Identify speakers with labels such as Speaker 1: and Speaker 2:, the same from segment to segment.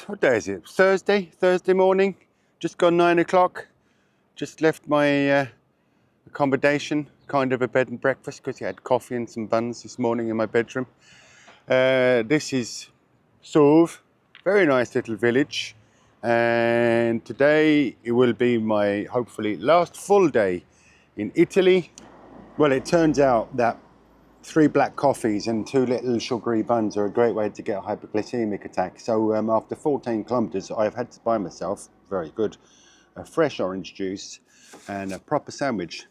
Speaker 1: what day is it? Thursday morning, just gone 9 o'clock. Just left my accommodation, kind of a bed and breakfast, because I had coffee and some buns this morning in my bedroom. This is Soaxe, very nice little village, and today it will be my hopefully last full day in Italy. Well, it turns out that 3 black coffees and 2 little sugary buns are a great way to get a hypoglycemic attack. So after 14 kilometers, I've had to buy myself, very good, a fresh orange juice and a proper sandwich.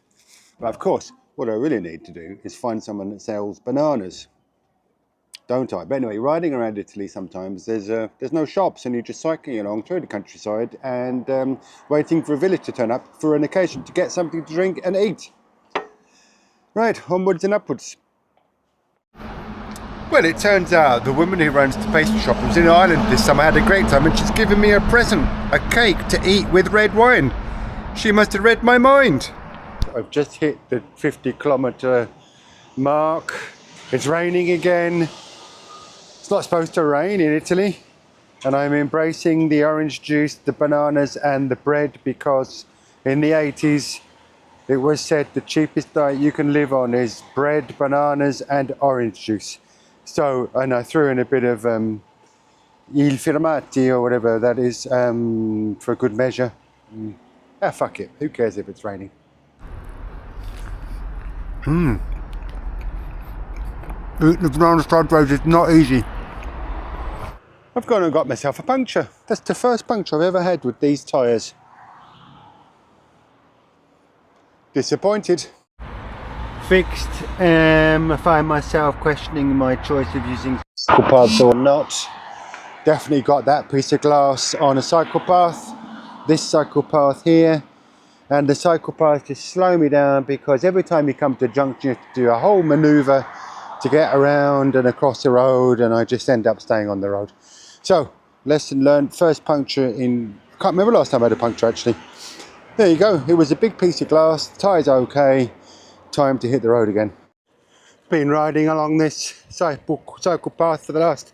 Speaker 1: But of course, what I really need to do is find someone that sells bananas, don't I? But anyway, riding around Italy sometimes, there's no shops, and you're just cycling along through the countryside and waiting for a village to turn up for an occasion to get something to drink and eat. Right, onwards and upwards. Well, it turns out the woman who runs the pastry shop was in Ireland this summer, had a great time, and she's given me a present, a cake to eat with red wine. She must have read my mind. I've just hit the 50-kilometer mark. It's raining again. It's not supposed to rain in Italy, and I'm embracing the orange juice, the bananas and the bread, because in the 80s it was said the cheapest diet you can live on is bread, bananas and orange juice. So, and I threw in a bit of il firmati or whatever that is, for good measure. Ah, fuck it, who cares if it's raining? Eating the banana side road is not easy. I've gone and got myself a puncture. That's the first puncture I've ever had with these tyres. Disappointed. Fixed. I find myself questioning my choice of using cycle paths or not. Definitely got that piece of glass on a cycle path. This cycle path here. And the cycle path just slow me down, because every time you come to a junction you have to do a whole manoeuvre to get around and across the road, and I just end up staying on the road. So, lesson learned. First puncture in, I can't remember last time I had a puncture actually. There you go, it was a big piece of glass, tyres okay, time to hit the road again. Been riding along this cycle path for the last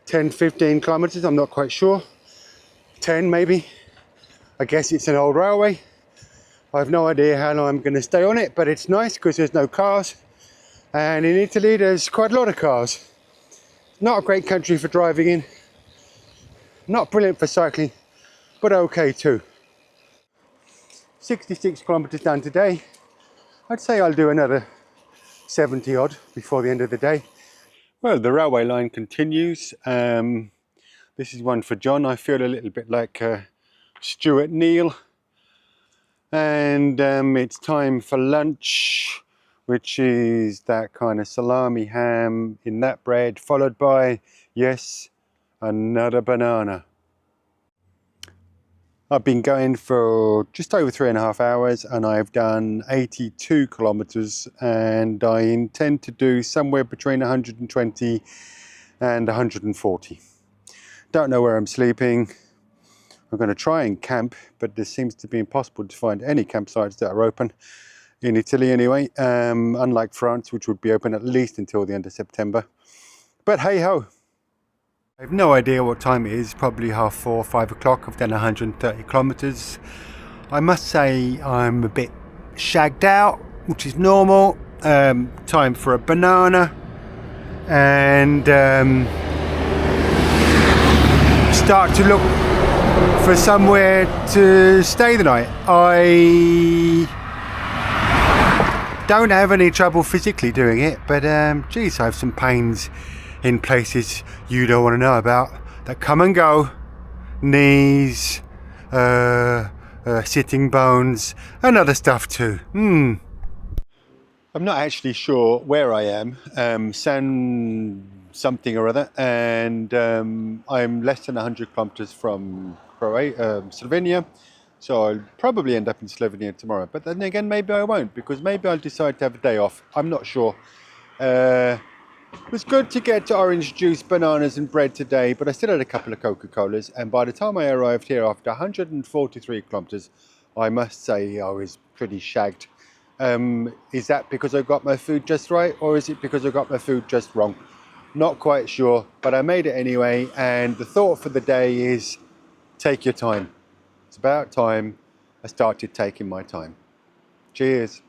Speaker 1: 10-15 kilometres, I'm not quite sure. 10 maybe. I guess it's an old railway. I've no idea how long I'm going to stay on it, but it's nice because there's no cars. And in Italy there's quite a lot of cars. Not a great country for driving in. Not brilliant for cycling, but okay too. 66 kilometers done today. I'd say I'll do another 70 odd before the end of the day. Well, the railway line continues. This is one for John. I feel a little bit like Stuart Neal. And it's time for lunch, which is that kind of salami ham in that bread, followed by, yes, another banana. I've been going for just over 3.5 hours, and I've done 82 kilometers, and I intend to do somewhere between 120 and 140. Don't know where I'm sleeping. I'm going to try and camp, but this seems to be impossible to find any campsites that are open in Italy anyway, unlike France, which would be open at least until the end of September. But hey ho! I have no idea what time it is, probably 4:30, 5 o'clock. I've done 130 kilometers. I must say I'm a bit shagged out, which is normal. Time for a banana and start to look for somewhere to stay the night. I don't have any trouble physically doing it, but geez, I have some pains in places you don't want to know about that come and go. Knees, sitting bones and other stuff too. I'm not actually sure where I am. San something or other, and I'm less than 100 kilometers from Slovenia, so I'll probably end up in Slovenia tomorrow. But then again, maybe I won't, because maybe I'll decide to have a day off. I'm not sure. It was good to get orange juice, bananas and bread today, but I still had a couple of Coca-Colas, and by the time I arrived here after 143 kilometers, I must say I was pretty shagged. Is that because I got my food just right, or is it because I got my food just wrong? Not quite sure, but I made it anyway. And the thought for the day is take your time. It's about time I started taking my time. Cheers.